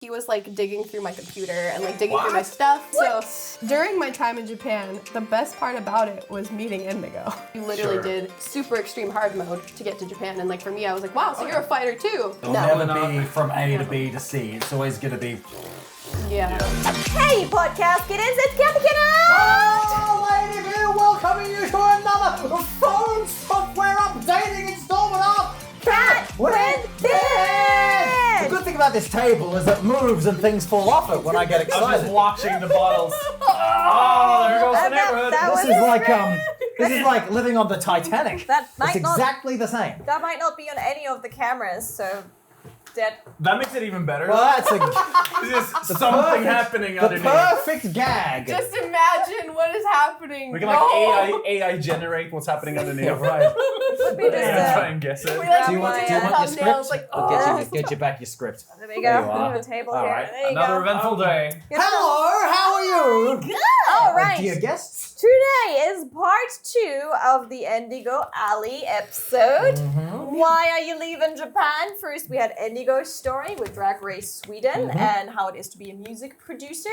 He was like digging through my computer and like digging through my stuff. What? So during my time in Japan, the best part about it was meeting Endigo. You literally did super extreme hard mode to get to Japan, and like for me, I was like, wow, so you're a fighter too. It'll never be from A to B to C. It's always gonna be. Yeah. Hey, podcast kittens, it's Cathy Cat. Oh, Ladybeard, welcoming you to another phone software updating installment of Cat with The good thing about this table is it moves and things fall off it when I get I'm excited. just watching the bottles. Oh, there goes the neighborhood. This is like living on the Titanic. That It's might not- exactly the same. That might not be on any of the cameras, so that. That makes it even better. Well, that's There's something happening the underneath. perfect gag. Just imagine what is happening. We can like AI generate what's happening underneath. Yeah, right. Would be just, And try and guess it. We like Do you want your thumbnails, script? like, I'll get you back your script. There we There go. you are. The table All here. right. There you Another go. eventful day. Hello, how are you? Good. All right. Dear guests. Today is part 2 of the Endigo Ali episode. Why are you leaving Japan? First, we had Endigo's story with Drag Race Sweden and how it is to be a music producer.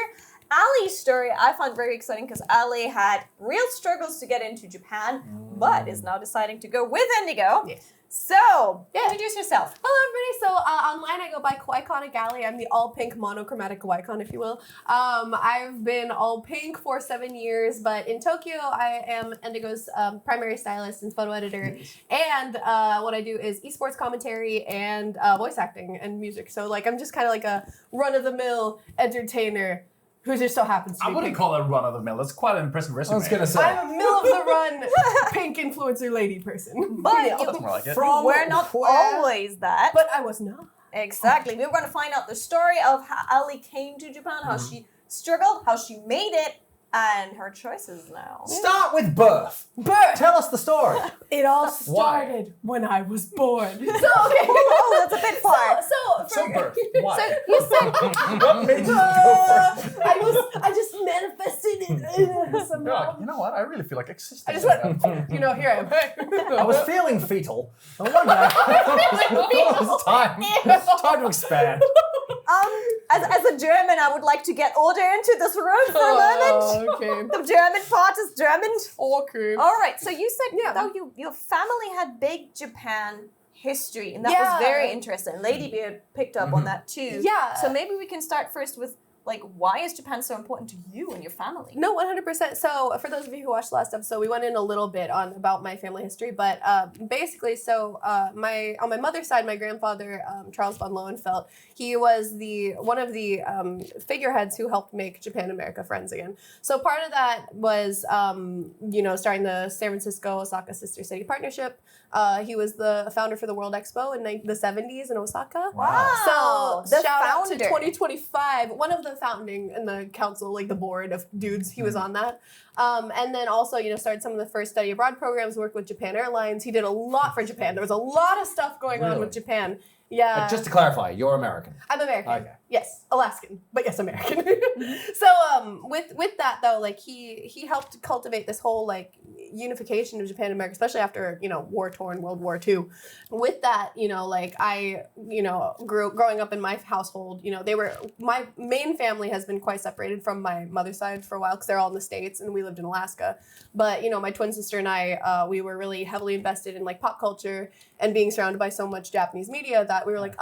Ali's story I found very exciting because Ali had real struggles to get into Japan, but is now deciding to go with Endigo. Yes. So, introduce yourself. Hello, everybody. So online, I go by Kawaiiconic Ali. I'm the all pink monochromatic Kawaii-con, if you will. I've been all pink for 7 years, but in Tokyo, I am Endigo's primary stylist and photo editor. And what I do is esports commentary and voice acting and music. So like, I'm just kind of like a run-of-the-mill entertainer who just so happens to I be wouldn't pink. call it run of the mill. That's quite an impressive resume. I was gonna say. I'm a middle-of-the-run pink influencer lady person. But Yeah. you That's more like it. we're not always that. But I was not. Exactly. We were going to find out the story of how Ali came to Japan, how she struggled, how she made it, and her choices now. Start with birth. Birth! Tell us the story. It all Why? started when I was born. So, okay. Oh, that's a bit far. So birth. Why? So you said What made you go for it? I just manifested it somehow. You're like, you know what? I really feel like existing. I just went, here I am. I was feeling fetal. And one day, I thought it was time. It's time to expand. As a German, I would like to get order into this room for a moment. Okay. The German part is German. Okay. All right. So you said Yeah. though your family had big Japan history, and that Yeah. was very interesting. Ladybeard picked up on that too. Yeah. So maybe we can start first with like, why is Japan so important to you and your family? No, 100%. So for those of you who watched the last episode, we went in a little bit about my family history, but basically, so on my mother's side, my grandfather, Charles von Lohenfeld, he was one of the figureheads who helped make Japan America friends again. So part of that was, starting the San Francisco Osaka Sister City Partnership. He was the founder for the World Expo in the 70s in Osaka. Wow. So The shout out to founder. 2025, one of the founding in the council, like the board of dudes, he was on that. And then also, started some of the first study abroad programs, worked with Japan Airlines. He did a lot for Japan. There was a lot of stuff going on with Japan. Yeah. Just to clarify, you're American. I'm American. Okay. Yes, Alaskan, but yes, American. So with that though, like he helped cultivate this whole like unification of Japan and America, especially after war-torn World War II. With that, I growing up in my household, my main family has been quite separated from my mother's side for a while because they're all in the States and we lived in Alaska. But my twin sister and I, we were really heavily invested in like pop culture and being surrounded by so much Japanese media that we were like,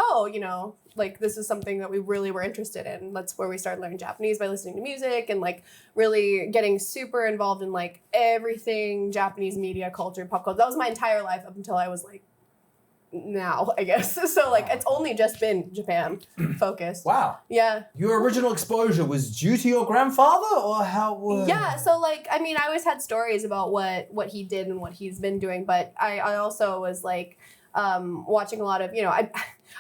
like this is something that we really were interested in. That's where we started learning Japanese by listening to music and like really getting super involved in like everything Japanese media, culture, pop culture. That was my entire life up until I was like now, I guess. So like it's only just been Japan focused. Wow. Yeah. Your original exposure was due to your grandfather, or how? Yeah, so like, I mean, I always had stories about what he did and what he's been doing, but I also was like watching a lot of,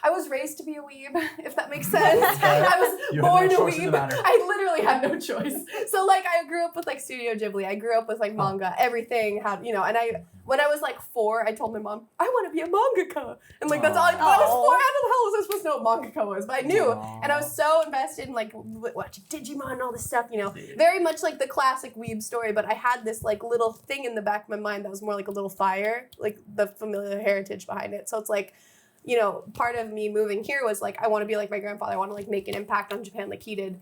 I was raised to be a weeb, if that makes sense. I was You had born no a choice in the weeb. matter. I literally had no choice. So like, I grew up with like Studio Ghibli. I grew up with like manga, everything had, and when I was like 4, I told my mom, I want to be a mangaka. And like, that's all I was 4. How the hell was I supposed to know what mangaka was? But I knew. And I was so invested in like watching Digimon and all this stuff, very much like the classic weeb story. But I had this like little thing in the back of my mind that was more like a little fire, like the familiar heritage behind it. So it's like, you know, part of me moving here was like, I want to be like my grandfather. I want to like make an impact on Japan like he did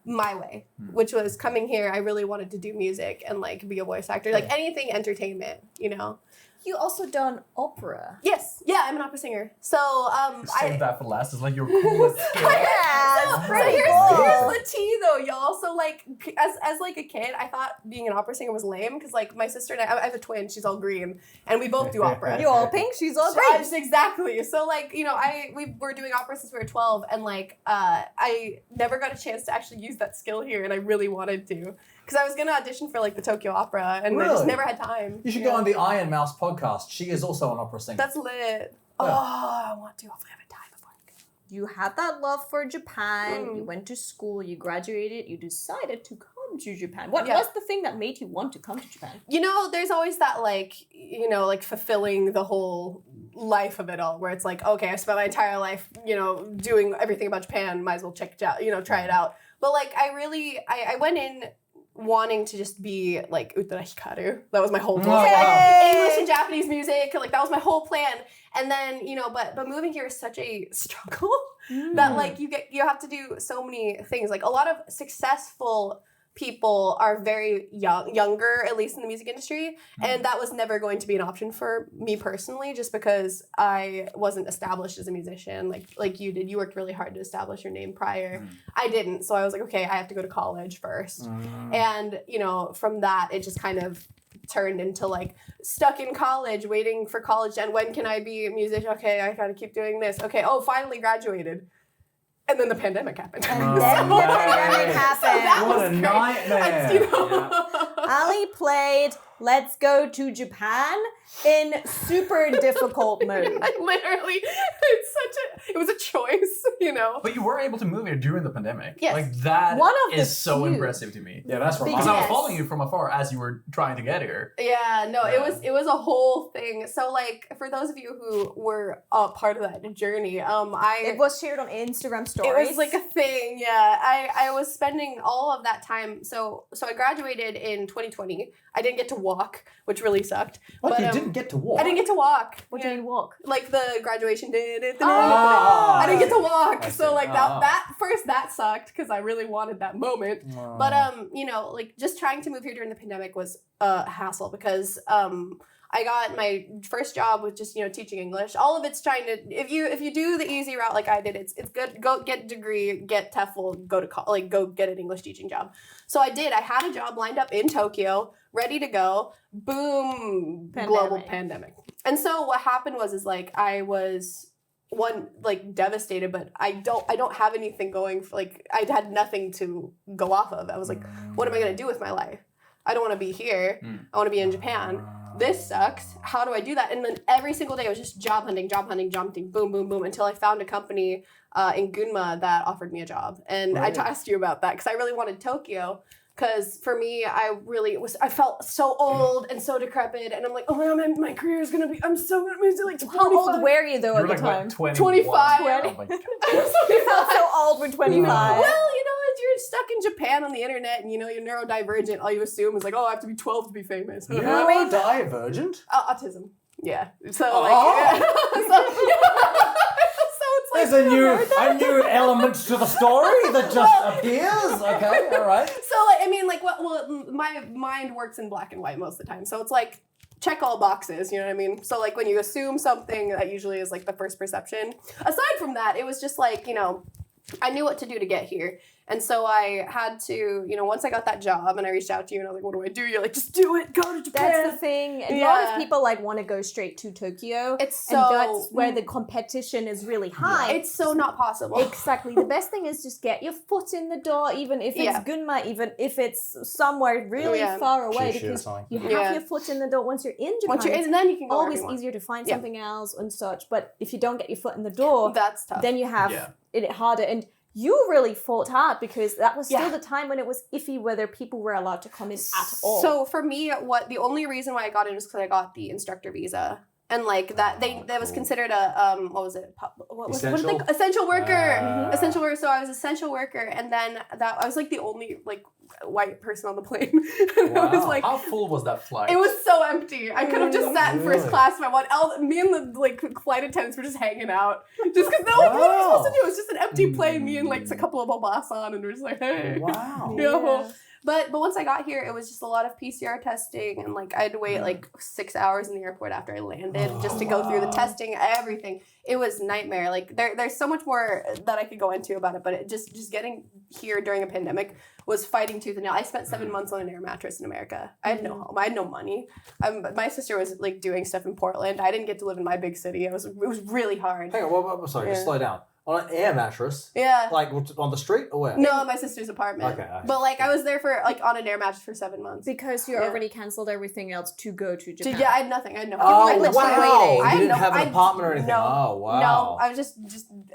my way, which was coming here. I really wanted to do music and like be a voice actor, like anything entertainment, you know. You also done opera. Yes, yeah, I'm an opera singer. So Save that for last. It's like your coolest skill. Yeah, So here's the tea though, y'all. So like as like a kid, I thought being an opera singer was lame because like my sister and I have a twin. She's all green, and we both do opera. You're all pink. She's all So green. exactly. So like you know, we were doing opera since we were 12, and like I never got a chance to actually use that skill here, and I really wanted to. Because I was going to audition for like the Tokyo Opera and I just never had time. You should go on the Iron Mouse podcast. She is also an opera singer. That's lit. Oh, I want to. Hopefully I have time before I go. You had that love for Japan. You went to school. You graduated. You decided to come to Japan. What was the thing that made you want to come to Japan? You know, there's always that like, you know, like fulfilling the whole life of it all where it's like, okay, I spent my entire life, you know, doing everything about Japan. Might as well check it out, you know, try it out. But like I went in wanting to just be like Utara Hikaru. That was my whole goal. Like, English and Japanese music, like that was my whole plan. And then, you know, but moving here is such a struggle that like you have to do so many things. Like a lot of successful people are very younger, at least in the music industry, and that was never going to be an option for me personally, just because I wasn't established as a musician like you did. You worked really hard to establish your name prior. I didn't, so I was like, okay, I have to go to college first. And you know, from that, it just kind of turned into like stuck in college, waiting for college, and when can I be a musician? Okay, I gotta keep doing this. Okay, oh, finally graduated. And then the pandemic happened. And then the pandemic happened. What a nightmare. You know. Ali played Let's Go to Japan in super difficult mode. I literally, it was a choice, you know. But you were able to move here during the pandemic. Yes. Like that One of the is so few. impressive to me. Yeah, that's Because remarkable. I was Yes. following you from afar as you were trying to get here. Yeah, no, it was a whole thing. So like for those of you who were a part of that journey, It was shared on Instagram stories. It was like a thing, yeah. I was spending all of that time. So I graduated in 2020. I didn't get to walk, which really sucked. What, But you didn't get to walk? I didn't get to walk. What do you mean walk? Like the graduation day. Oh. I didn't get to walk. I So see. like Oh. that sucked because I really wanted that moment. But you know, like just trying to move here during the pandemic was a hassle because I got my first job with just, you know, teaching English. All of it's trying to, if you do the easy route like I did, it's good. Go get a degree, get TEFL, go to go get an English teaching job. So I did. I had a job lined up in Tokyo, ready to go. Boom, global pandemic. And so what happened was like I was devastated, but I don't have anything going for, like I had nothing to go off of. I was like, what am I gonna do with my life? I don't want to be here. I want to be in Japan. This sucks. How do I do that? And then every single day I was just job hunting, boom, boom, boom, until I found a company in Gunma that offered me a job. And I asked you about that because I really wanted Tokyo. Because for me, I felt so old and so decrepit, and I'm like, oh my god, my career is gonna be, I'm so gonna be like 25. How old were you though You at were the like, time? what, 25. 21? Oh my God. You felt so old when 25. Well, you know, as you're stuck in Japan on the internet and, you know, you're neurodivergent, all you assume is like, oh, I have to be 12 to be famous. Neurodivergent? Autism. Yeah. So, like, There's a new element to the story that just appears. Okay, all right. So, like, I mean, like, well, my mind works in black and white most of the time. So it's like, check all boxes, you know what I mean? So, like, when you assume something, that usually is, like, the first perception. Aside from that, it was just, like, you know, I knew what to do to get here. And so I had to, you know, once I got that job and I reached out to you and I was like, what do I do? You're like, just do it, go to Japan. That's the thing. A lot of people like want to go straight to Tokyo. It's so... And that's where the competition is really high. It's so not possible. Exactly. The best thing is just get your foot in the door, even if it's Gunma, even if it's somewhere really far away, because you have your foot in the door once you're in Japan. Once you're in, then you can go always easier to find something else and such. But if you don't get your foot in the door, that's tough. Then you have it harder. And you really fought hard because that was still the time when it was iffy whether people were allowed to come in at all. So for me, the only reason why I got in was because I got the instructor visa. And like that, that was considered a what was it? Essential worker. Essential worker. So I was essential worker, and then I was like the only like white person on the plane. And Wow. it was like, how full was that flight? it was so empty. I could have just sat in first Really? class if I wanted. Me and the like flight attendants were just hanging out, just because what are we supposed to do? It's just an empty plane. Me and like a couple of Obasan, and we're just like, hey. Wow. Yeah. But once I got here, it was just a lot of PCR testing, and like I had to wait like 6 hours in the airport after I landed just to go through the testing, everything. It was nightmare. Like there's so much more that I could go into about it, but it just getting here during a pandemic was fighting tooth and nail. I spent 7 months on an air mattress in America. I had no home. I had no money. My sister was like doing stuff in Portland. I didn't get to live in my big city. It was really hard. Hang on, sorry, just slow down. On an air mattress? Yeah. Like on the street or where? No, at my sister's apartment. Okay. But like I was there for like on an air mattress for 7 months. Because you already cancelled everything else to go to Japan. Yeah, I had nothing. I had no. Oh, I was wow. waiting. I You didn't no- have an apartment or anything? No, Oh, wow. No, I was just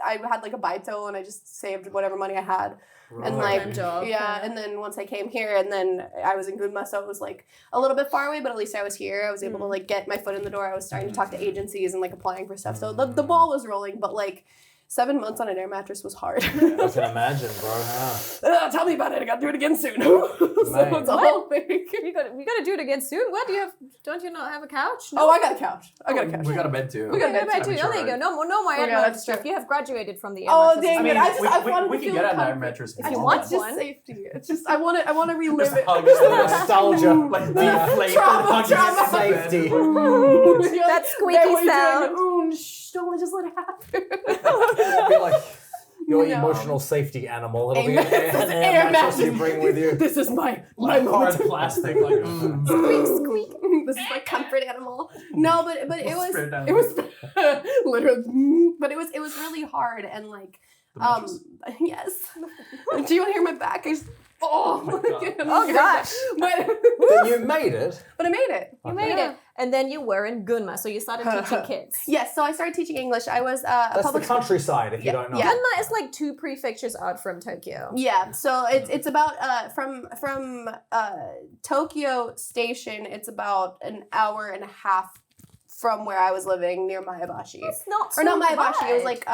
I had like a baito and I just saved whatever money I had. And like, Part-time job. yeah, and then once I came here, and then I was in Gunma, so it was like a little bit far away, but at least I was here. I was able to like get my foot in the door. I was starting to talk to agencies and like applying for stuff. So the ball was rolling, but like 7 months on an air mattress was hard. I can imagine, bro. Tell me about it. I got to do it again soon. So it's a whole thing. We gotta do it again soon. What do you have? Don't you not have a couch? Oh, I got a couch. I got a couch. We got a bed too. We got a bed too. Oh, there you go. No more yeah, air that's stuff. true. You have graduated from the air Oh, mattresses. dang I mean, it. I wanted we to can feel get an air comfort. mattress. If you It's want just one. safety. It's just I want to relive Just it. hug Just it. the nostalgia. Like deflate Trauma, and hug trauma. Safety. That squeaky sound. Don't just let it happen. It'd be like your No. emotional safety animal. It'll be Amen. an Air air mattress you mattress. bring with you. This is my Like hard moment. plastic. Like, Squeak. This is my comfort animal. No, but it was Spray down. it was literally, but it was really hard and like The mattress? yes. Do you want to hear my back? Oh my God. Oh gosh. But you made it. But I made it. You made it. And then you were in Gunma, so you started teaching kids. Yes, so I started teaching English. I was a That's the public school. countryside, if you don't know. Yeah. Gunma is like 2 prefectures out from Tokyo. Yeah, so it's about from Tokyo Station. It's about an hour and a half from where I was living near Maebashi. It's not so Or not Maebashi. bad. It was like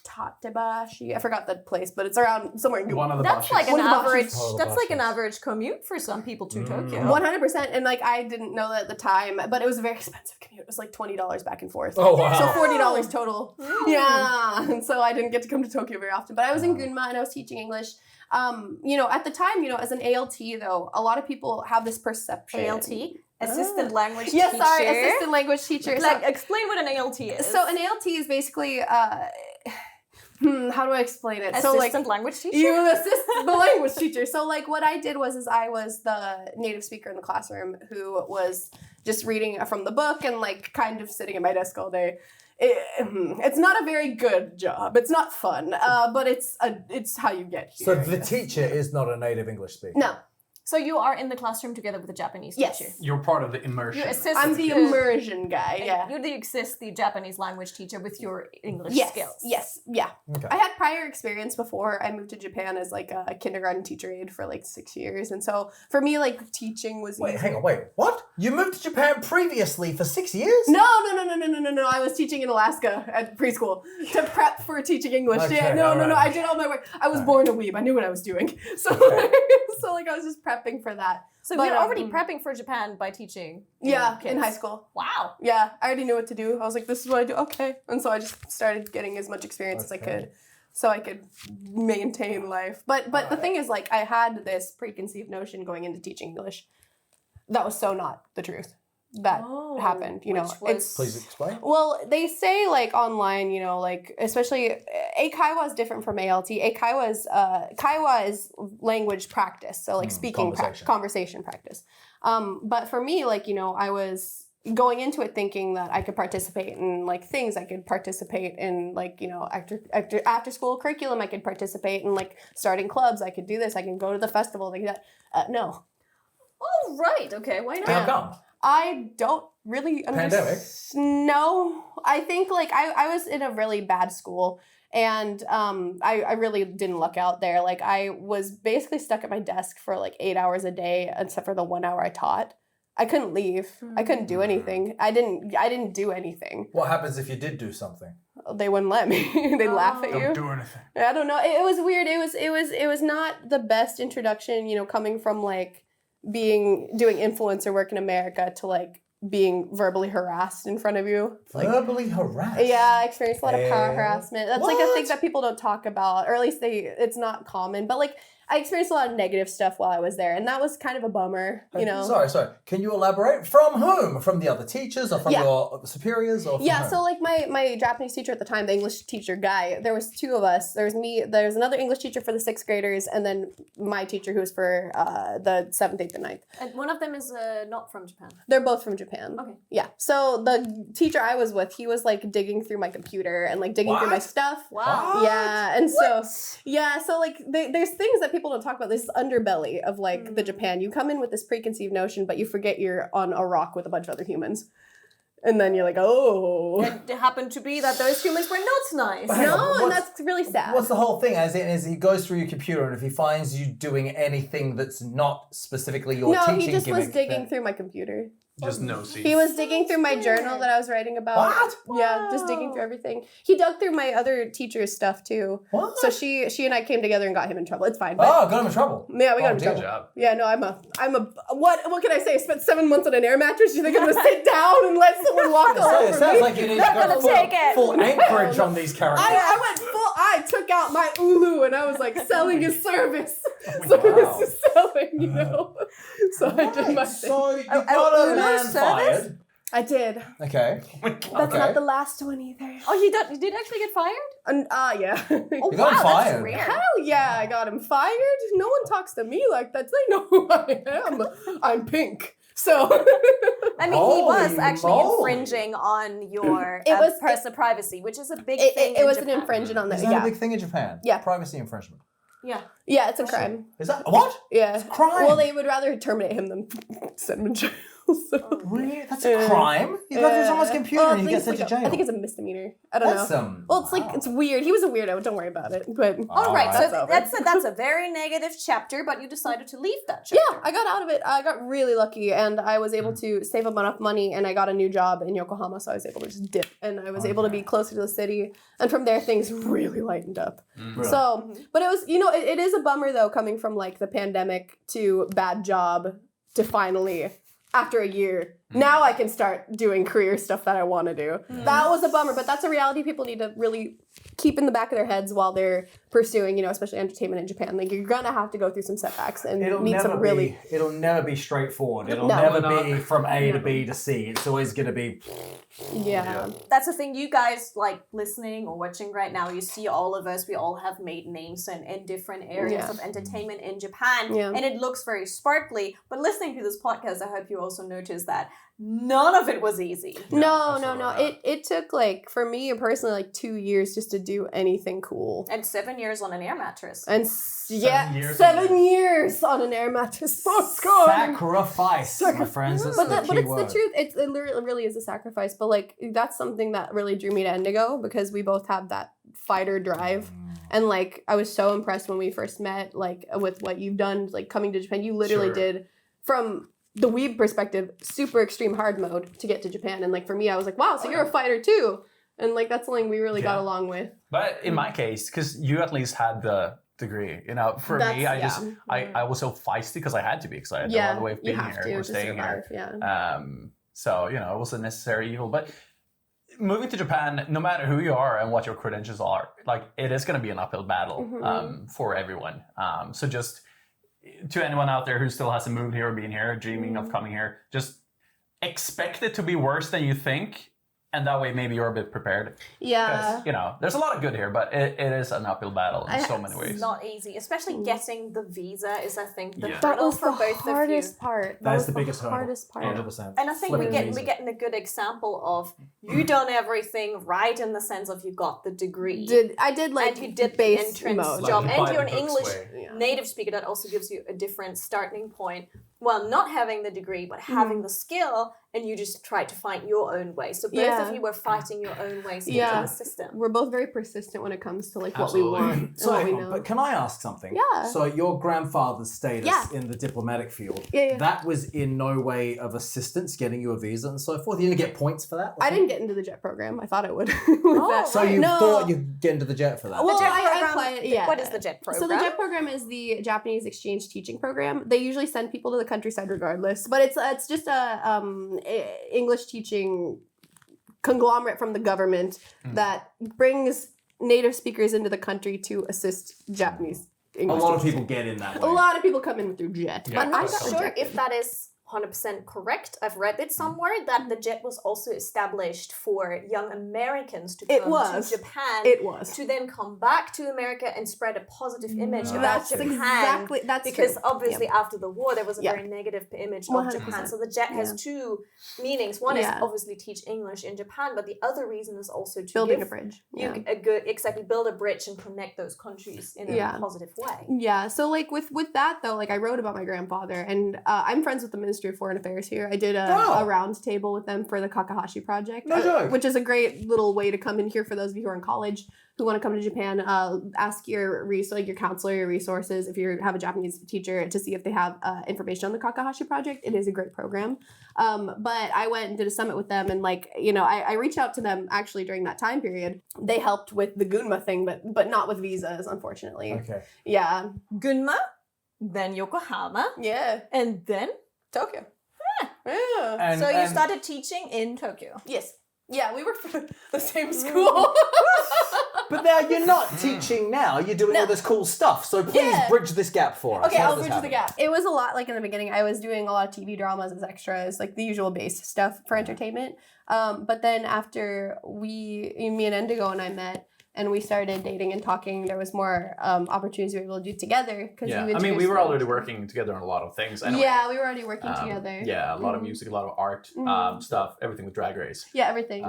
Tatebashi. I forgot the place, but it's around somewhere in One of the That's bosses. like an One of the average. bosses. One of the That's like an bosses. average commute for some people to Tokyo. 100%, and like I didn't know that at the time, but it was a very expensive commute. It was like $20 back and forth. Oh, wow. So $40 total. Yeah, and so I didn't get to come to Tokyo very often. But I was in Gunma and I was teaching English. At the time, as an ALT though, a lot of people have this perception. ALT, assistant language Yes, teacher. sorry, assistant language teacher. Like, explain what an ALT is. So an ALT is basically how do I explain it? assistant language teacher. You assist the language teacher. So like what I did was I was the native speaker in the classroom who was just reading from the book and like kind of sitting at my desk all day. It's not a very good job. It's not fun, but it's how you get here. So the teacher is not a native English speaker. No. So you are in the classroom together with a Japanese Yes. teacher. You're part of the immersion. You assist. I'm the immersion guy. Yeah. You assist the Japanese language teacher with your English Yes. skills. Yes. Yeah. Okay. I had prior experience before I moved to Japan as like a kindergarten teacher aide for like 6 years, and so for me like teaching was Wait, easy. hang on, wait. What? You moved to Japan previously for 6 years? No. I was teaching in Alaska at preschool to prep for teaching English. Okay, Yeah, no. alright. I did all my work. I was born a weeb. I knew what I was doing. So, so like I was just prepping for that. So But, you're already um, prepping for Japan by teaching. Yeah, kids. in high school. Wow. Yeah, I already knew what to do. I was like, this is what I do. Okay. And so I just started getting as much experience as I Okay. could so I could maintain life. But the thing is, like, I had this preconceived notion going into teaching English. That was so not the truth. That happened, which was- Please explain. Well, they say like online, like especially Kaiwa is different from ALT. Kaiwa is language practice, so like speaking conversation practice. But for me, like I was going into it thinking that I could participate in like things. I could participate in like after school curriculum. I could participate in like starting clubs. I could do this. I can go to the festival. Like that. No, Oh right. Okay. Why not? How come? I don't really Pandemic? No, I think like I was in a really bad school and I really didn't luck out there. Like I was basically stuck at my desk for like 8 hours a day except for the 1 hour I taught. I couldn't leave. I couldn't do anything. I didn't do anything. What happens if you did do something? they wouldn't let me. They'd laugh at you. Don't do anything. I don't know. It was weird. It was not the best introduction, you know, coming from like doing influencer work in America to like being verbally harassed in front of you. Like, verbally harassed? yeah, I experienced a lot of power harassment. That's like a What? thing that people don't talk about, or at least it's not common. But like, I experienced a lot of negative stuff while I was there, and that was kind of a bummer, you know. Sorry. Can you elaborate? From whom? From the other teachers, or from your superiors, or from whom? So like my Japanese teacher at the time, the English teacher guy, there was two of us. There was me, there's another English teacher for the 6th graders, and then my teacher who was for the 7th, 8th, and 9th. And one of them is not from Japan. They're both from Japan. Okay. Yeah. So the teacher I was with, he was like digging through my computer and like digging through my stuff. Wow. Yeah. And so like there's things that people don't talk about. This underbelly of like the Japan. You come in with this preconceived notion, but you forget you're on a rock with a bunch of other humans. And then you're like, oh. And it happened to be that those humans were not nice. No, and that's really sad. What's the whole thing? As in, is he goes through your computer, and if he finds you doing anything that's not specifically your teaching No, he just was gimmick, digging then- through my computer. Just no see. He was digging through my journal that I was writing about. What? Yeah, just digging through everything. He dug through my other teacher's stuff too. What? So she and I came together and got him in trouble. It's fine. But got him in trouble. yeah, we got him in dear. trouble. Good job. Yeah, no, I'm a what can I say? I spent 7 months on an air mattress. You think I'm gonna sit down and let someone walk all It over sounds me? like you need Not to gonna go take it. full anchorage on these characters. I took out my ulu and I was like selling a service. So wow. it was just selling, you know. So I did my thing. So you got a Uno man service? fired. I did. Okay. That's Okay. not the last one either. Oh, you did actually get fired? And yeah. Oh, You got him wow, fired. that's rare. Hell yeah, I got him fired. No one talks to me like that. They know who I am. I'm pink. So I mean, he was Holy actually moly. infringing on your It was- personal privacy, which is a big thing. it in was an Japan. infringement on Is that. that a Yeah. big thing in Japan? Yeah. Privacy infringement. Yeah. Yeah, it's a crime. Is that what? Yeah. It's a crime. Well, they would rather terminate him than send him in jail. So. Really? That's a crime? You go through someone's computer Well, and you I get think sent to it's like jail. I think it's a misdemeanor. I don't That's know. Well, it's like it's weird. He was a weirdo. Don't worry about it. But All right, Alright. so that's a very negative chapter, but you decided to leave that chapter. yeah, I got out of it. I got really lucky, and I was able to save up enough money, and I got a new job in Yokohama, so I was able to just dip, and I was able to be closer to the city. And from there, things really lightened up. Really? So, but it was, you know, it is a bummer though, coming from like the pandemic to bad job to finally, after a year, now I can start doing career stuff that I want to do. That was a bummer, but that's a reality people need to really keep in the back of their heads while they're pursuing, you know, especially entertainment in Japan. Like, you're gonna have to go through some setbacks and It'll need some really. it'll never be straightforward. It'll No. never Probably be not. from A to B to C. It's always going to be... Yeah. That's the thing, you guys like listening or watching right now, you see all of us, we all have made names in different areas Yeah. of entertainment in Japan, Yeah. and it looks very sparkly, but listening to this podcast, I hope you also notice that none of it was easy. No. absolutely It took like, for me personally, like 2 years just to do anything cool. And 7 years on an air mattress. And 7 7 years years on an air mattress. Oh, God. Sacrifice, my friends. That's But the but key it's word. the truth. It really is a sacrifice. But like, that's something that really drew me to Endigo, because we both have that fighter drive. And like, I was so impressed when we first met, like with what you've done, like coming to Japan. You literally Sure. did, from the weeb perspective, super extreme hard mode to get to Japan. And like, for me, I was like, wow, so you're a fighter too. And like, that's something we really got Yeah. along with. But in my case, because you at least had the degree, you know, for me, I was so feisty because I had to be, because I had no other way of you being have here to or to staying survive. here. Yeah. So, you know, it was a necessary evil. But moving to Japan, no matter who you are and what your credentials are, like, it is going to be an uphill battle for everyone. So just to anyone out there who still hasn't moved here or been here, dreaming of coming here, just expect it to be worse than you think. And that way, maybe you're a bit prepared. Yeah. Because, you know, there's a lot of good here, but it is an uphill battle in so many It's ways. not easy, especially getting the visa is, I think, the Yeah. That hurdle was for the both hardest of you. part. That was is the biggest hurdle. hardest part. 100%. And I think we're Flipping getting a good example of you done everything right in the sense of you got the degree. I did like and you did the base entrance mode. job, Like, and by you're the an books English way. Yeah. native speaker. That also gives you a different starting point. Well, not having the degree, but having the skill, and you just tried to find your own way. So both Yeah. of you were fighting your own ways into Yeah. the system. We're both very persistent when it comes to like what Absolutely. we want and So, what we hang on, know. but can I ask something? Yeah. So your grandfather's status Yeah. in the diplomatic field, Yeah. that was in no way of assistance getting you a visa and so forth? You didn't get points for that? or I something? didn't get into the JET program. I thought I would. So you No. thought you'd get into the jet for that? Well, The JET I program, applied- yeah. What is the JET program? So the JET program is the Japanese exchange teaching program. They usually send people to the countryside regardless, but it's just a English teaching conglomerate from the government that brings native speakers into the country to assist Japanese a English lot of teachers. people get in that A way. lot of people come in through JET. Yeah, but I'm not that's sure rejected. if that is 100% correct. I've read it somewhere that the JET was also established for young Americans to It come was. to Japan It was. to then come back to America and spread a positive image about That's Japan. exactly that's Because true. obviously after the war there was a Yeah. very negative image of 100%. Japan. So the JET has two meanings. One is Yeah. obviously teach English in Japan, but the other reason is also to Building a give bridge. you Yeah. a good build a bridge and connect those countries in a Yeah. positive way. Yeah, so like with that though, like I wrote about my grandfather, and I'm friends with the Ministry of Foreign Affairs here. I did a round table with them for the Kakahashi project, No joke. which is a great little way to come in here for those of you who are in college who want to come to Japan. Ask your your counselor, your resources, if you have a Japanese teacher, to see if they have information on the Kakahashi project. It is a great program. But I went and did a summit with them, and I reached out to them actually during that time period. They helped with the Gunma thing, but not with visas, unfortunately. Okay. Yeah. Gunma, then Yokohama, Yeah. and then Tokyo. Yeah. so you started teaching in Tokyo. Yes. Yeah, we were from the same school. But now you're not teaching now, you're doing all this cool stuff. So please Yeah. bridge this gap for us. Okay, How I'll does this bridge the happen? gap. It was a lot like in the beginning. I was doing a lot of TV dramas as extras, like the usual base stuff for entertainment. But then after me and Endigo and I met, and we started dating and talking, there was more opportunities we were able to do together. Yeah, I mean, we were already working together on a lot of things. Anyway. Yeah, we were already working together. Yeah, a lot of music, a lot of art stuff, everything with Drag Race. Yeah, everything.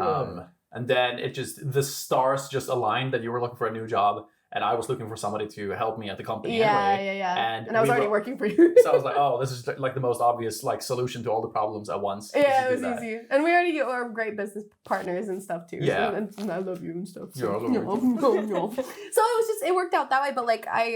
And then the stars just aligned that you were looking for a new job, and I was looking for somebody to help me at the company anyway. Yeah. And And I was we already were- working for you. So I was like, oh, this is like the most obvious solution to all the problems at once. Yeah, Just it do was that. easy. And we already are great business partners and stuff too. Yeah. And I love you and stuff. Yeah, I love you. So it worked out that way. But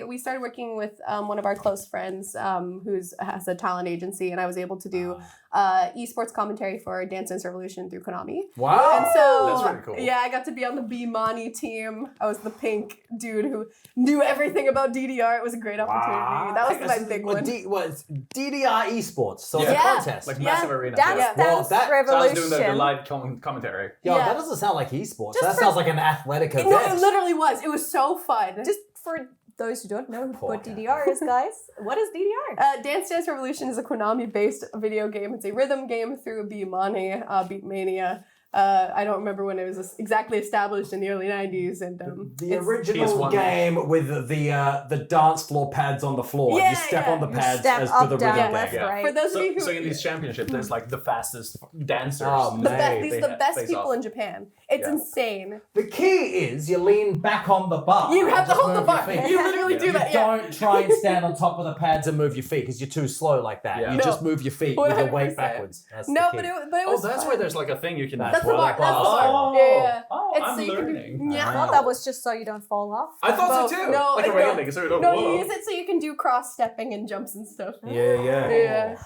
we started working with one of our close friends who has a talent agency, and I was able to do esports commentary for Dance Dance Revolution through Konami. Wow. And so That's really cool. Yeah, I got to be on the B-Mani team. I was the pink dude who knew everything about DDR. It was a great opportunity. That was my big one. It's DDR esports, so it's a Yeah. contest. Like Yeah. massive arena. Dance Yeah. Well, Dance that- So I was Revolution. doing the live commentary. Yo, Yeah. that doesn't sound like esports. That sounds like an athletic event. No, it literally was. It was so fun. Just for those who don't know Poor what guy. DDR is, guys, what is DDR? Dance Dance Revolution is a Konami-based video game. It's a rhythm game through Beatmania, Beatmania. I don't remember when it was exactly established in the early 90s. And The it's- original PS1. game with the dance floor pads on the floor. Yeah, you step yeah. on the You pads step as up, to the down, rhythm left, game. Yeah. right. For those of So, you who so in these championships, there's like the fastest dancers. Oh, man. these They are the ha- best face people off. in Japan. It's Yeah. insane. The key is you lean back on the bar. You have to Just hold the move your bar. feet. You literally Yeah. do You that. Yeah. don't try and stand on top of the pads and move your feet because you're too slow like that. Yeah. You No. just move your feet with your weight 100%. backwards. That's No, the but key. it Oh, was that's fun. where there's like a thing you can. That's the where bar. the That's the bar. bar. Yeah. Oh, It's I'm so you can do- learning. yeah. I thought that was just so you don't fall off. I thought No, so too. no, like a no. railing, so you don't. No, whoa. you use it so you can do cross-stepping and jumps and stuff. Yeah. Yeah.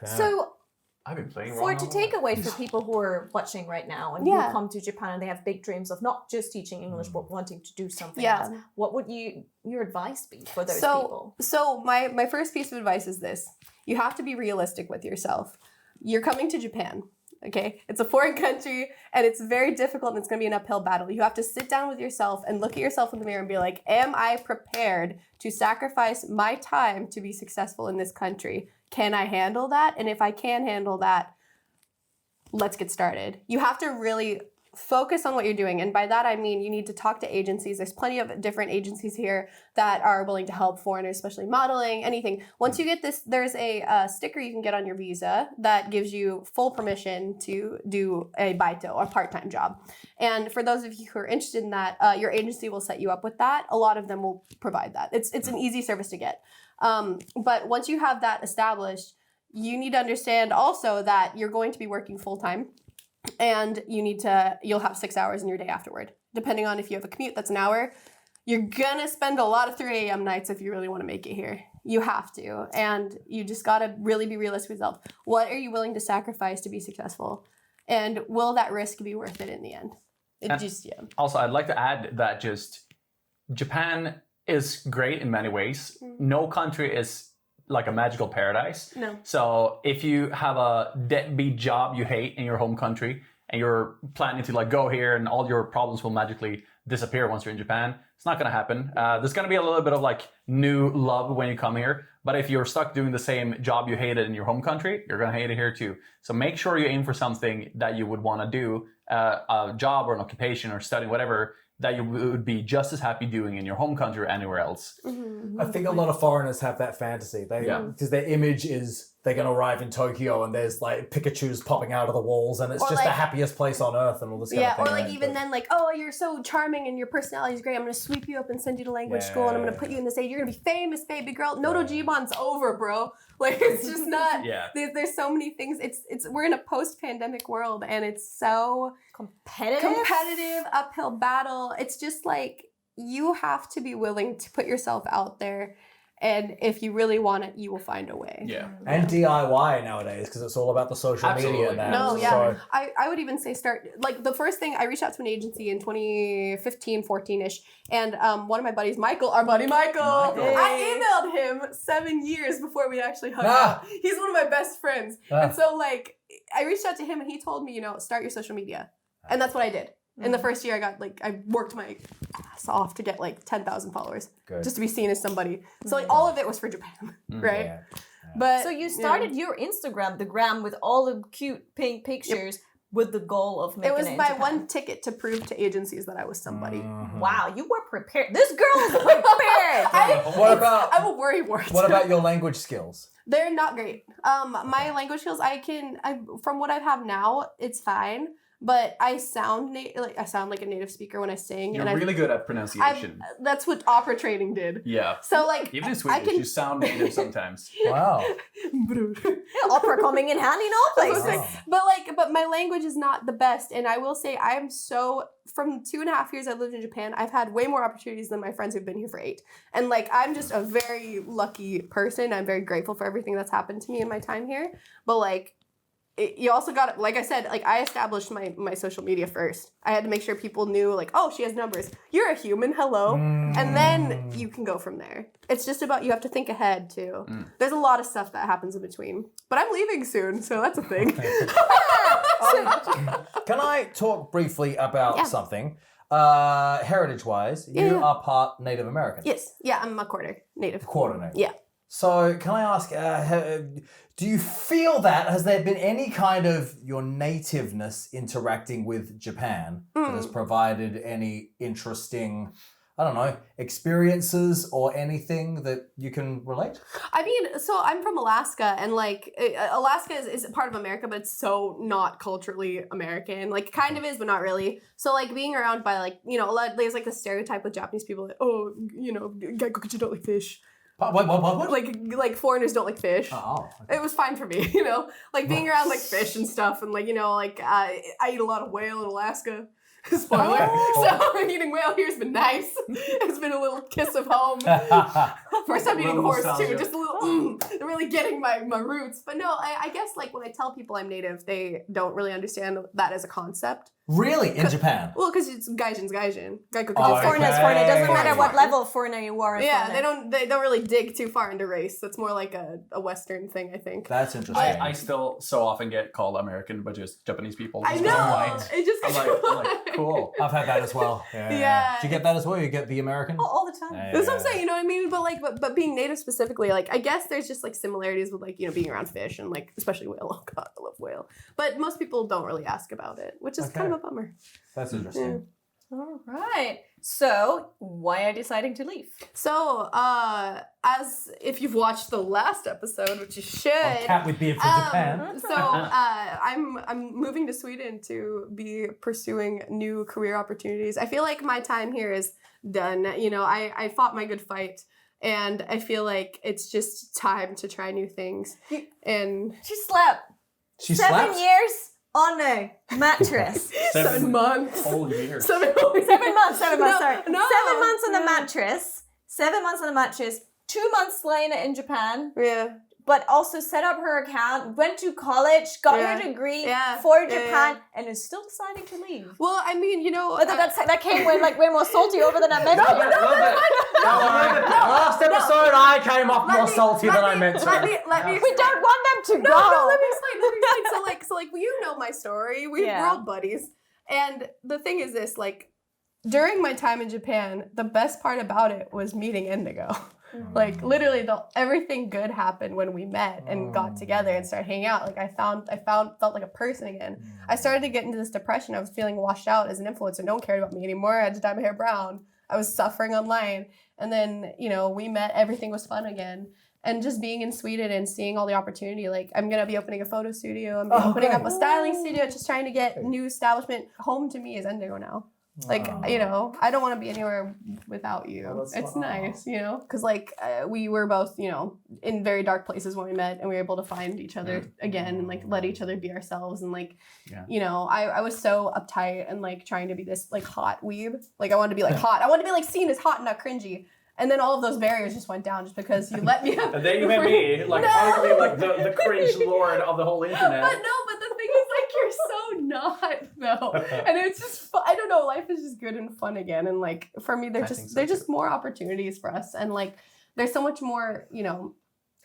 So, I've been playing for wrong to all take my away life. for people who are watching right now and Yeah. who come to Japan and they have big dreams of not just teaching English but wanting to do something Yeah. else, what would your advice be for those So, people? so my first piece of advice is this: you have to be realistic with yourself. You're coming to Japan. Okay, it's a foreign country and it's very difficult and it's going to be an uphill battle. You have to sit down with yourself and look at yourself in the mirror and be like, am I prepared to sacrifice my time to be successful in this country? Can I handle that? And if I can handle that, let's get started. You have to really focus on what you're doing. And by that, I mean, you need to talk to agencies. There's plenty of different agencies here that are willing to help foreigners, especially modeling, anything. Once you get this, there's a sticker you can get on your visa that gives you full permission to do a baito, or part-time job. And for those of you who are interested in that, your agency will set you up with that. A lot of them will provide that. It's an easy service to get. But once you have that established, you need to understand also that you're going to be working full time, and you'll have 6 hours in your day afterward. Depending on if you have a commute that's an hour, you're gonna spend a lot of 3 a.m. nights if you really want to make it here. You have to, and you just gotta really be realistic with yourself. What are you willing to sacrifice to be successful, and will that risk be worth it in the end? Also, I'd like to add that just Japan is great in many ways. No country is like a magical paradise. No. So if you have a deadbeat job you hate in your home country and you're planning to like go here and all your problems will magically disappear once you're in Japan, it's not going to happen. There's going to be a little bit of like new love when you come here. But if you're stuck doing the same job you hated in your home country, you're going to hate it here too. So make sure you aim for something that you would want to do, a job or an occupation or studying, whatever, that you would be just as happy doing in your home country or anywhere else. I think a lot of foreigners have that fantasy. Because their image is they're going to arrive in Tokyo and there's like Pikachus popping out of the walls and it's Or just like- the happiest place on earth and all this kind of thing. or like right? even But- then, like, oh, you're so charming and your personality is great. I'm gonna sweep you up and send you to language school, and I'm gonna put you in this age. You're gonna be famous, baby girl. Noto Jiban's over, bro. Like, it's just not. Yeah. There's so many things. We're in a post-pandemic world, and it's so competitive, uphill battle. It's just like you have to be willing to put yourself out there. And if you really want it, you will find a way. Yeah. And DIY nowadays because it's all about the social Absolutely. media now. No, yeah. So, I would even say start, like, the first thing, I reached out to an agency in 2015, 14-ish, and one of my buddies, Michael, our buddy Michael, I emailed him 7 years before we actually hung out. He's one of my best friends. And so, like, I reached out to him and he told me, start your social media. And that's what I did. In the first year, I worked my ass off to get like 10,000 followers, just to be seen as somebody. So like all of it was for Japan, right? yeah. But So you started your Instagram, the gram, with all the cute pink pictures with the goal of making it was in my Japan. one ticket to prove to agencies that I was somebody. Wow, you were prepared. This girl is prepared. What I'm a worrywart. about your language skills? They're not great. My language skills, from what I have now, it's fine. But I sound like a native speaker when I sing. You're and really good at pronunciation. that's what opera training did. Yeah. So like, Even in Swedish, you sound native sometimes. Wow. Opera coming in handy in all places. But my language is not the best, and I will say from 2.5 years I've lived in Japan, I've had way more opportunities than my friends who've been here for 8. And like, I'm just a very lucky person. I'm very grateful for everything that's happened to me in my time here. But like, you also got, like I said, like I established my social media first. I had to make sure people knew, like, oh, she has numbers. You're a human, hello. And then you can go from there. It's just about, you have to think ahead too. There's a lot of stuff that happens in between. But I'm leaving soon, so that's a thing. Can I talk briefly about something? Heritage-wise, you are part Native American. Yes. Yeah, I'm a quarter native. Quarter Native. Yeah. So can I ask, do you feel that, has there been any kind of your nativeness interacting with Japan that has provided any interesting, I don't know, experiences or anything that you can relate? I mean, so I'm from Alaska, and like Alaska is part of America, but it's so not culturally American. Like, kind of is, but not really. So like being around by like, there's like the stereotype with Japanese people, like, oh, gaikukuchi don't like fish. What? Like foreigners don't like fish. Oh. It was fine for me, like being around like fish and stuff, and like I eat a lot of whale in Alaska. Spoiler. So eating whale here's been nice. It's been a little kiss of home. First time eating horse too, just a little really getting my roots. But no, I guess like when I tell people I'm native, they don't really understand that as a concept. Really? In Japan? Well, because it's gaijin's gaijin. Foreigner. It doesn't matter what level of foreigner you are. Yeah, they don't really dig too far into race. That's more like a Western thing, I think. That's interesting. I still so often get called American, but just Japanese people. I Just know. white. It just I'm like, cool. I've had that as well. Yeah. Do you get that as well? You get the American? all the time. That's what I'm saying, you know what I mean? But like, but being native specifically, like, I guess there's just like similarities with like, being around fish and like, especially whale. Oh God, I love whale. But most people don't really ask about it, which is kind of a bummer. That's interesting. All right. So, why are you deciding to leave? So, as if you've watched the last episode, which you should. Cat with beard from Japan. So I'm moving to Sweden to be pursuing new career opportunities. I feel like my time here is done. I fought my good fight, And I feel like it's just time to try new things. And She slept She 7 slaps? years on a mattress. 7 months. whole years. 7 months, sorry. No. 7 months on the mattress. 7 months on the mattress. 2 months slaying it in Japan. Yeah. But also set up her account, went to college, got her degree for Japan, and is still deciding to leave. Well, I mean, you know, But that came way more salty over than I meant. Last episode, I came off more salty than I meant to. Let me We don't want them to go. No, let me explain. So you know my story. We're all buddies. And the thing is this, like, during my time in Japan, the best part about it was meeting Endigo. Like, literally, everything good happened when we met and got together and started hanging out. Like, I felt like a person again. I started to get into this depression. I was feeling washed out as an influencer. No one cared about me anymore. I had to dye my hair brown. I was suffering online. And then, you know, we met. Everything was fun again. And just being in Sweden and seeing all the opportunity, like, I'm going to be opening a photo studio. I'm opening up a styling studio, just trying to get new establishment. Home to me is Endigo now. Like, you know, I don't want to be anywhere without you. It's nice, you know, because, like, we were both, you know, in very dark places when we met, and we were able to find each other again and, like, let each other be ourselves. And, like, you know, I was so uptight and, like, trying to be this, like, hot weeb. Like, I wanted to be, like, hot. I wanted to be, like, seen as hot and not cringy. And then all of those barriers just went down just because you let me have... And then you met me, like, arguably, like, the cringe lord of the whole internet. But the thing is, like, you're so not, though. And it's just, I don't know, life is just good and fun again. And, like, for me, there's just more opportunities for us. And, like, there's so much more, you know,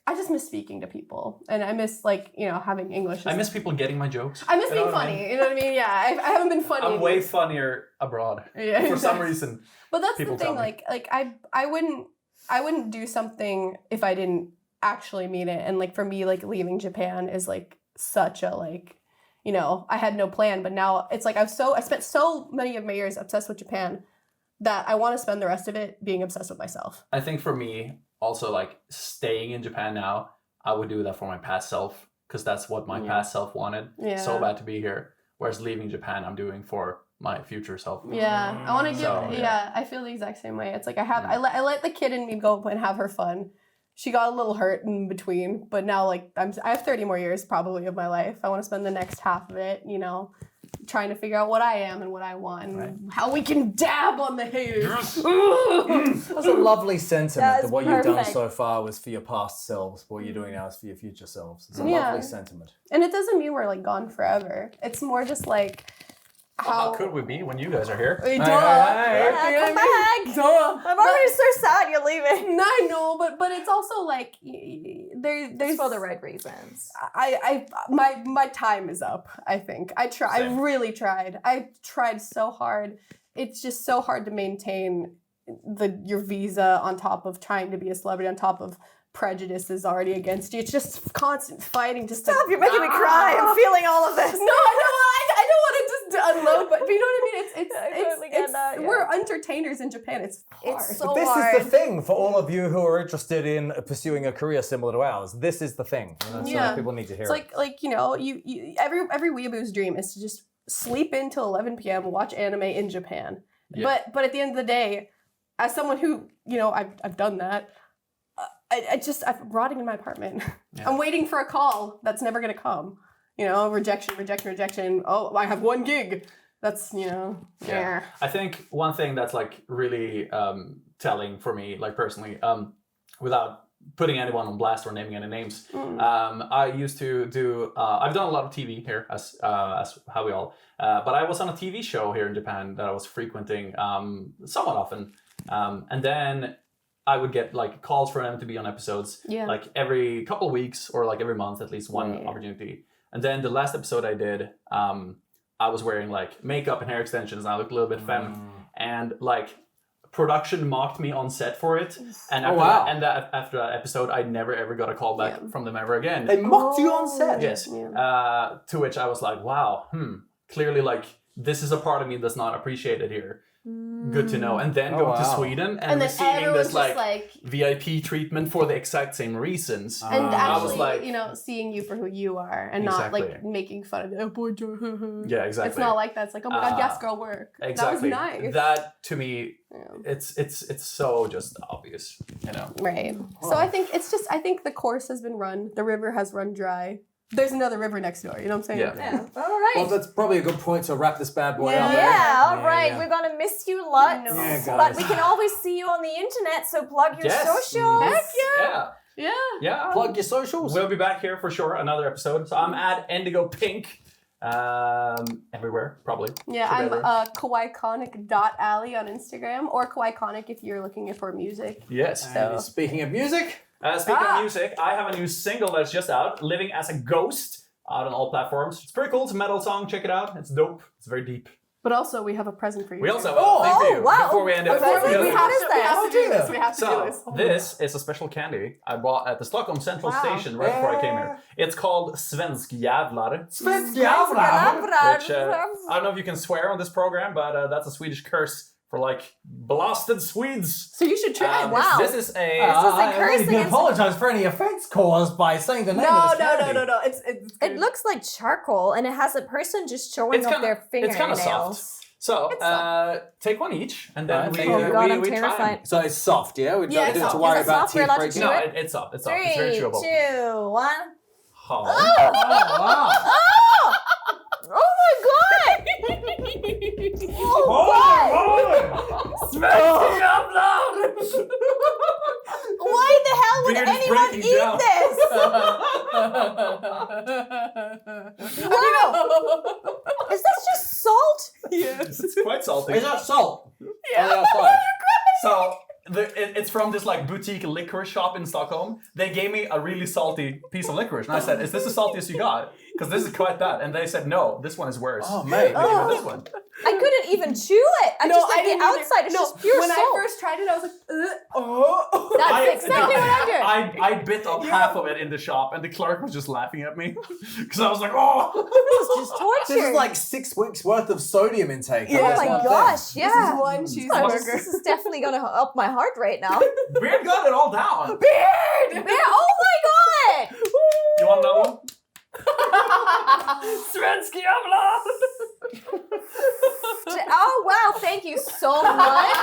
I just miss speaking to people. And I miss, like, you know, having English. I miss people getting my jokes. I miss being funny. You know what I mean? Yeah, I haven't been funny. I'm way funnier abroad. Yeah, for some reason. But that's people the thing, like I wouldn't do something if I didn't actually mean it. And, like, for me, like, leaving Japan is, like, such a, like, you know, I had no plan, but now it's like I spent so many of my years obsessed with Japan that I want to spend the rest of it being obsessed with myself. I think for me, also, like, staying in Japan now, I would do that for my past self, because that's what my past self wanted so bad to be here. Whereas leaving Japan, I'm doing for my future self. Yeah, I want to give. I feel the exact same way. It's like I let the kid in me go and have her fun. She got a little hurt in between, but now, like, I have 30 more years probably of my life. I want to spend the next half of it, you know, trying to figure out what I am and what I want, and how we can dab on the haters. That's a lovely sentiment that what you've done perfect. so far was for your past selves. What you're doing now is for your future selves. It's a lovely sentiment. And it doesn't mean we're, like, gone forever. It's more just like How could we be when you guys are here? Duh. Come back. Duh. I'm already so sad you're leaving. I know, but it's also like there's For the right reasons. My time is up. I think I really tried. I tried so hard. It's just so hard to maintain your visa on top of trying to be a celebrity, on top of prejudices already against you. It's just constant fighting. Just Stop! You're making me cry. I'm feeling all of this. No, I don't want to just unload, but you know what I mean? I totally get that, yeah. We're entertainers in Japan. It's hard. It's so This hard. is the thing for all of you who are interested in pursuing a career similar to ours. This is the thing. You know, so people need to hear it's it. like you know, you every weeaboo's dream is to just sleep in till 11 p.m. watch anime in Japan. Yeah. But at the end of the day, as someone who, you know, I've done that. I'm rotting in my apartment. Yeah. I'm waiting for a call that's never gonna come. You know, rejection. Oh, I have 1 gig. That's, you know, yeah. I think one thing that's, like, really telling for me, like, personally, without putting anyone on blast or naming any names, I used to do. I've done a lot of TV here, as how we all. But I was on a TV show here in Japan that I was frequenting somewhat often, and then I would get, like, calls for them to be on episodes, like, every couple of weeks or, like, every month, at least one opportunity. And then the last episode I did, I was wearing, like, makeup and hair extensions, and I looked a little bit femme. And, like, production mocked me on set for it. And after that episode, I never ever got a call back from them ever again. They mocked you on set? Yes. Yeah. To which I was like, wow, clearly, like, this is a part of me that's not appreciated here. good to know. And then going to Sweden and then receiving everyone's this just like VIP treatment for the exact same reasons. and I was actually, like, you know, seeing you for who you are and not like making fun of oh boy, yeah, exactly. It's not like that. It's like, oh my god, yes, girl, work. Exactly. That was nice. That to me, it's so just obvious, you know. Right. So I think I think the course has been run. The river has run dry. There's another river next door. You know what I'm saying? Yeah. All right. Well, that's probably a good point to wrap this bad boy up. Yeah, all right. yeah. We're gonna miss you lots. Yeah, But guys. we can always see you on the internet, so plug your socials. Heck Yeah. yeah. Yeah. Plug your socials. We'll be back here for sure, another episode. So I'm at Endigo Pink. Everywhere, probably. Yeah, Should be I'm everywhere. Kawaiiconic.ali on Instagram or Kawaiiconic if you're looking for music. Yes. And speaking of music, Speaking of music, I have a new single that's just out, Living as a Ghost, out on all platforms. It's pretty cool. It's a metal song. Check it out. It's dope. It's very deep. But also, we have a present for you. We also have Oh, a thing for you. wow. Before we end it. We have to, What is we have to do this. We have to do So, this. this is a special candy I bought at the Stockholm Central Wow. Station right before I came here. It's called Svensk Jävlar. Svensk Which, Jävlar. I don't know if you can swear on this program, but that's a Swedish curse for like blasted Swedes. So you should try it. Wow. This is a... I curse really do against- apologize for any offense caused by saying the name of this candy. No. It's It good. looks like charcoal, and it has a person just showing It's off kinda- their it's kinda fingernails. soft. So, take one each, and then Right, we, thank you. Oh god, I'm we try 'em. terrified. So it's soft, yeah? We Yeah, don't it's need to soft. worry Is it about soft? We're teeth allowed to breaking. chew No, it? it's soft. It's soft. It's very 3, chewable. 2, 1. Oh. wow. Oh my god! Why the hell would Beard is anyone breaking eat down. this? Wow! Is that just salt? Yes. It's quite salty. Is that salt? Yeah. On the outside? So it's from this like boutique licorice shop in Stockholm. They gave me a really salty piece of licorice, and I said, "Is this the saltiest you got? Because this is quite bad." And they said, "No, this one is worse." Oh, mate. They gave me this one. I couldn't even chew it. I just like the didn't either. outside is No, just pure when salt. I first tried it, I was like, oh. That's exactly what I did. I bit up half of it in the shop, and the clerk was just laughing at me because I was like, "Oh." This is just torture. This is like 6 weeks worth of sodium intake. Yeah. Oh That's my one thing. gosh, yeah. This is one cheeseburger. This is definitely gonna up my heart rate now. Beard got it all down. Beard! Oh my god! You want another one? Svensk Jävlar! Oh wow, thank you so much.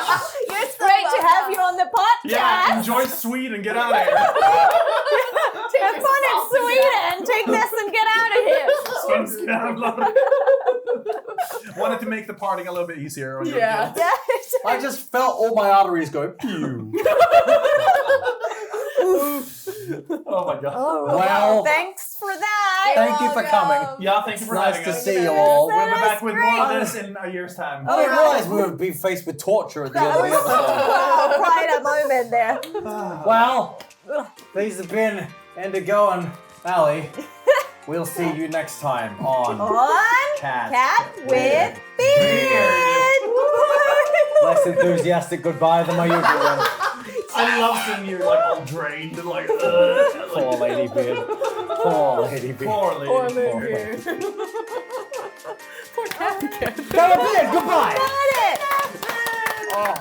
It's great to have you on the podcast. Yeah, enjoy Sweden. Get out of here. Have fun in Sweden. Take this and get out of here. Svensk Jävlar. Wanted to make the parting a little bit easier. On your Yeah. kids. Yes. I just felt all my arteries go pew. Oh my god. Oh, Well, thanks for that. thank you for coming. Yeah, thank you for Nice having to us. see you all. We'll be That back was with more of great. this in a year's time. I didn't realize we would be faced with torture at the end That of the was episode. quite a moment there. Well, these have been Endigo and Ali. We'll see you next time on On Cat with Beard. less enthusiastic goodbye than my usual one. I love seeing you like all drained and like, Poor Ladybeard. Poor Ladybeard. poor lady. Poor Poor Beard. Poor Cathy Cat. Beard, goodbye. Got it. Oh.